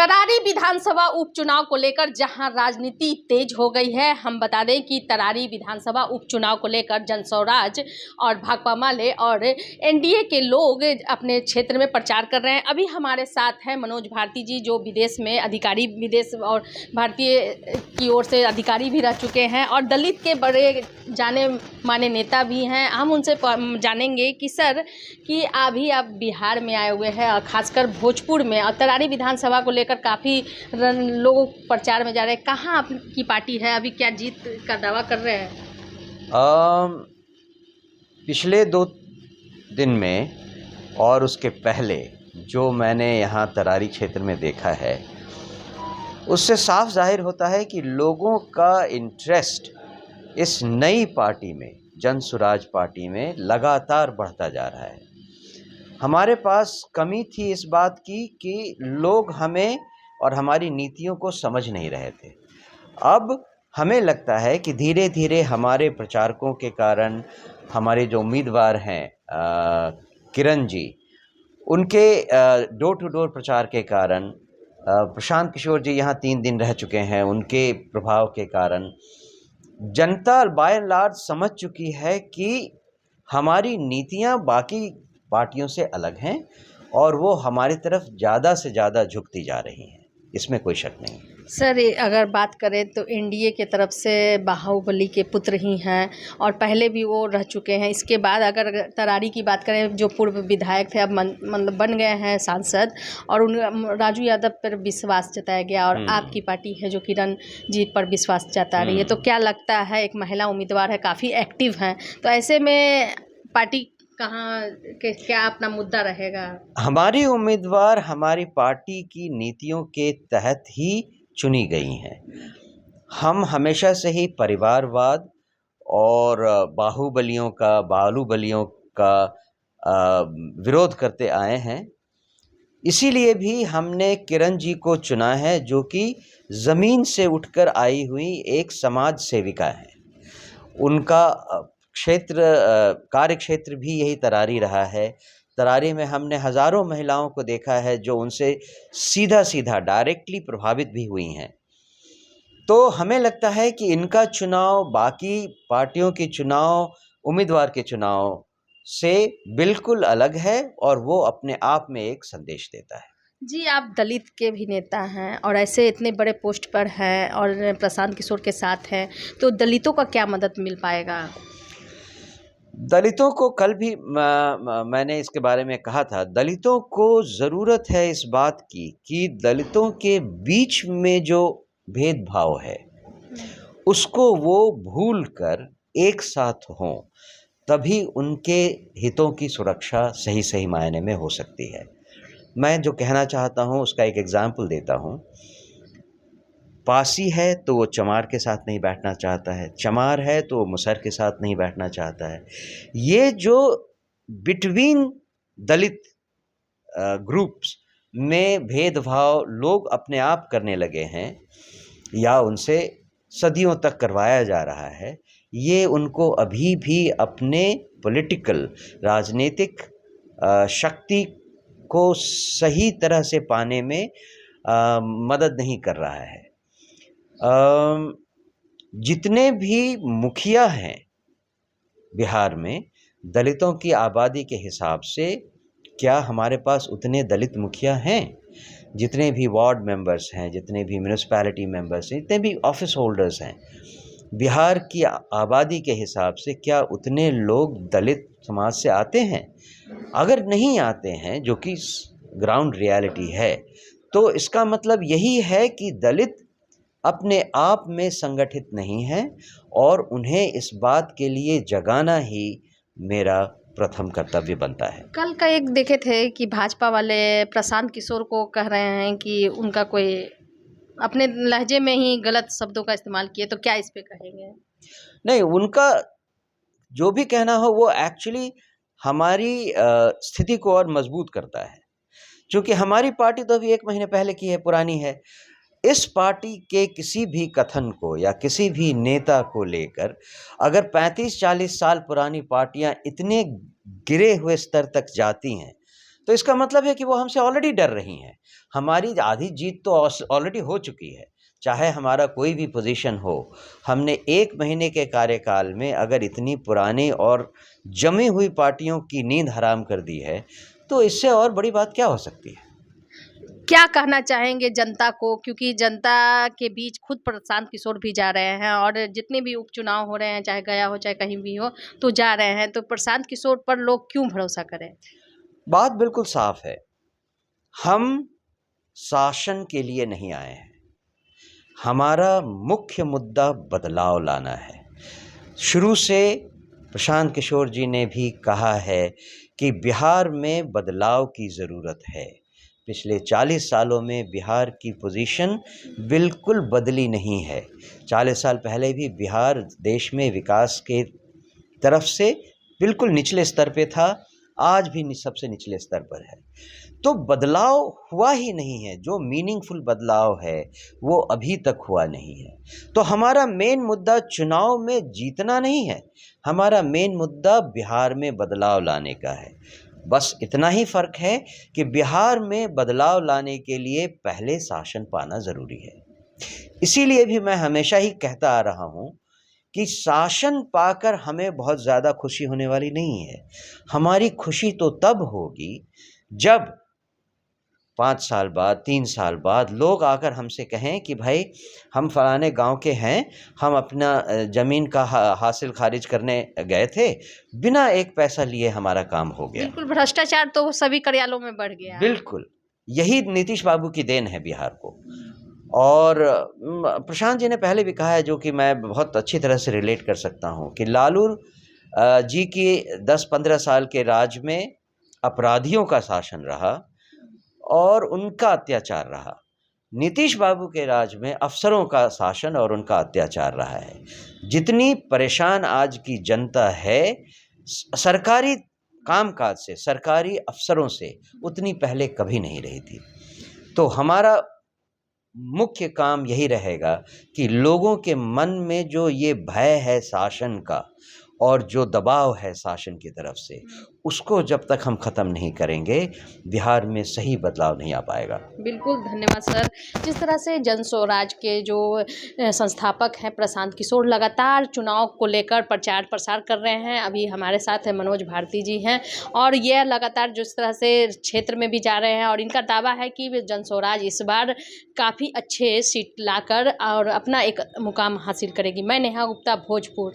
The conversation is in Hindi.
तरारी विधानसभा उपचुनाव को लेकर जहां राजनीति तेज हो गई है, हम बता दें कि तरारी विधानसभा उपचुनाव को लेकर जनस्वराज और भाकपा माले और एनडीए के लोग अपने क्षेत्र में प्रचार कर रहे हैं। अभी हमारे साथ हैं मनोज भारती जी, जो विदेश में अधिकारी, विदेश और भारतीय की ओर से अधिकारी भी रह चुके हैं और दलित के बड़े जाने माने नेता भी हैं। हम उनसे जानेंगे कि सर कि अभी आप बिहार में आए हुए हैं और खासकर भोजपुर में, और तरारी विधानसभा को लेकर काफ़ी लोग प्रचार में जा रहे हैं। कहाँ आपकी पार्टी है, अभी क्या जीत का दावा कर रहे हैं? पिछले 2 दिन में और उसके पहले जो मैंने यहाँ तरारी क्षेत्र में देखा है, उससे साफ जाहिर होता है कि लोगों का इंटरेस्ट इस नई पार्टी में, जनसुराज पार्टी में लगातार बढ़ता जा रहा है। हमारे पास कमी थी इस बात की कि लोग हमें और हमारी नीतियों को समझ नहीं रहे थे। अब हमें लगता है कि धीरे धीरे हमारे प्रचारकों के कारण, हमारे जो उम्मीदवार हैं किरण जी, उनके डोर टू डोर प्रचार के कारण, प्रशांत किशोर जी यहाँ 3 दिन रह चुके हैं, उनके प्रभाव के कारण जनता बाय एंड लार्ज समझ चुकी है कि हमारी नीतियाँ बाकी पार्टियों से अलग हैं और वो हमारी तरफ ज़्यादा से ज़्यादा झुकती जा रही हैं। इसमें कोई शक नहीं। सर, अगर बात करें तो एनडीए के तरफ से बाहुबली के पुत्र ही हैं और पहले भी वो रह चुके हैं। इसके बाद अगर तरारी की बात करें, जो पूर्व विधायक थे अब मतलब बन गए हैं सांसद, और उन राजू यादव पर विश्वास जताया गया और आपकी पार्टी है जो किरण जी पर विश्वास जता रही है। तो क्या लगता है, एक महिला उम्मीदवार है, काफ़ी एक्टिव हैं, तो ऐसे में पार्टी कहाँ के क्या अपना मुद्दा रहेगा? हमारी उम्मीदवार हमारी पार्टी की नीतियों के तहत ही चुनी गई हैं। हम हमेशा से ही परिवारवाद और बाहुबलियों का विरोध करते आए हैं। इसीलिए भी हमने किरण जी को चुना है, जो कि ज़मीन से उठकर आई हुई एक समाज सेविका है। उनका कार्य क्षेत्र भी यही तरारी रहा है। तरारी में हमने हज़ारों महिलाओं को देखा है जो उनसे सीधा डायरेक्टली प्रभावित भी हुई हैं। तो हमें लगता है कि इनका चुनाव बाकी पार्टियों के चुनाव, उम्मीदवार के चुनाव से बिल्कुल अलग है और वो अपने आप में एक संदेश देता है। जी, आप दलित के भी नेता हैं और ऐसे इतने बड़े पोस्ट पर हैं और प्रशांत किशोर के साथ हैं, तो दलितों का क्या मदद मिल पाएगा? दलितों को कल भी मैंने इसके बारे में कहा था, दलितों को ज़रूरत है इस बात की कि दलितों के बीच में जो भेदभाव है उसको वो भूल कर एक साथ हों, तभी उनके हितों की सुरक्षा सही मायने में हो सकती है। मैं जो कहना चाहता हूँ उसका एक एग्जाम्पल देता हूँ। पासी है तो वो चमार के साथ नहीं बैठना चाहता है, चमार है तो वो मुसहर के साथ नहीं बैठना चाहता है। ये जो बिटवीन दलित ग्रुप्स में भेदभाव लोग अपने आप करने लगे हैं या उनसे सदियों तक करवाया जा रहा है, ये उनको अभी भी अपने पॉलिटिकल, राजनीतिक शक्ति को सही तरह से पाने में मदद नहीं कर रहा है। जितने भी मुखिया हैं बिहार में, दलितों की आबादी के हिसाब से क्या हमारे पास उतने दलित मुखिया हैं? जितने भी वार्ड मेंबर्स हैं, जितने भी म्यूनिसिपैलिटी मेंबर्स हैं, जितने भी ऑफिस होल्डर्स हैं, बिहार की आबादी के हिसाब से क्या उतने लोग दलित समाज से आते हैं? अगर नहीं आते हैं, जो कि ग्राउंड रियलिटी है, तो इसका मतलब यही है कि दलित अपने आप में संगठित नहीं हैं और उन्हें इस बात के लिए जगाना ही मेरा प्रथम कर्तव्य बनता है। कल का एक देखे थे कि भाजपा वाले प्रशांत किशोर को कह रहे हैं कि उनका कोई अपने लहजे में ही गलत शब्दों का इस्तेमाल किए, तो क्या इस पे कहेंगे? नहीं, उनका जो भी कहना हो वो एक्चुअली हमारी स्थिति को और मजबूत करता है, क्योंकि हमारी पार्टी तो अभी 1 महीने पहले की है, पुरानी है। इस पार्टी के किसी भी कथन को या किसी भी नेता को लेकर अगर 35-40 साल पुरानी पार्टियां इतने गिरे हुए स्तर तक जाती हैं, तो इसका मतलब है कि वो हमसे ऑलरेडी डर रही हैं। हमारी आधी जीत तो ऑलरेडी हो चुकी है। चाहे हमारा कोई भी पोजीशन हो, हमने 1 महीने के कार्यकाल में अगर इतनी पुरानी और जमी हुई पार्टियों की नींद हराम कर दी है, तो इससे और बड़ी बात क्या हो सकती है? क्या कहना चाहेंगे जनता को, क्योंकि जनता के बीच खुद प्रशांत किशोर भी जा रहे हैं और जितने भी उपचुनाव हो रहे हैं, चाहे गया हो चाहे कहीं भी हो, तो जा रहे हैं, तो प्रशांत किशोर पर लोग क्यों भरोसा करें? बात बिल्कुल साफ है। हम शासन के लिए नहीं आए हैं। हमारा मुख्य मुद्दा बदलाव लाना है। शुरू से प्रशांत किशोर जी ने भी कहा है कि बिहार में बदलाव की ज़रूरत है। पिछले 40 सालों में बिहार की पोजीशन बिल्कुल बदली नहीं है। 40 साल पहले भी बिहार देश में विकास के तरफ से बिल्कुल निचले स्तर पे था, आज भी सबसे निचले स्तर पर है। तो बदलाव हुआ ही नहीं है। जो मीनिंगफुल बदलाव है वो अभी तक हुआ नहीं है। तो हमारा मेन मुद्दा चुनाव में जीतना नहीं है, हमारा मेन मुद्दा बिहार में बदलाव लाने का है। बस इतना ही फ़र्क है कि बिहार में बदलाव लाने के लिए पहले शासन पाना ज़रूरी है। इसीलिए भी मैं हमेशा ही कहता आ रहा हूँ कि शासन पाकर हमें बहुत ज़्यादा खुशी होने वाली नहीं है। हमारी खुशी तो तब होगी जब 5 साल बाद, 3 साल बाद लोग आकर हमसे कहें कि भाई हम फलाने गांव के हैं, हम अपना ज़मीन का हासिल खारिज करने गए थे, बिना एक पैसा लिए हमारा काम हो गया। बिल्कुल, भ्रष्टाचार तो सभी कार्यालयों में बढ़ गया है। बिल्कुल, यही नीतीश बाबू की देन है बिहार को। और प्रशांत जी ने पहले भी कहा है, जो कि मैं बहुत अच्छी तरह से रिलेट कर सकता हूँ, कि लालू जी की 10-15 साल के राज में अपराधियों का शासन रहा और उनका अत्याचार रहा। नीतीश बाबू के राज में अफसरों का शासन और उनका अत्याचार रहा है। जितनी परेशान आज की जनता है सरकारी कामकाज से, सरकारी अफसरों से, उतनी पहले कभी नहीं रही थी। तो हमारा मुख्य काम यही रहेगा कि लोगों के मन में जो ये भय है शासन का और जो दबाव है शासन की तरफ से, उसको जब तक हम ख़त्म नहीं करेंगे, बिहार में सही बदलाव नहीं आ पाएगा। बिल्कुल, धन्यवाद सर। जिस तरह से जन स्वराज के जो संस्थापक हैं प्रशांत किशोर, लगातार चुनाव को लेकर प्रचार प्रसार कर रहे हैं। अभी हमारे साथ है मनोज भारती जी हैं, और यह लगातार जिस तरह से क्षेत्र में भी जा रहे हैं, और इनका दावा है कि जन स्वराज इस बार काफ़ी अच्छे सीट लाकर और अपना एक मुकाम हासिल करेगी। मैं नेहा गुप्ता, भोजपुर।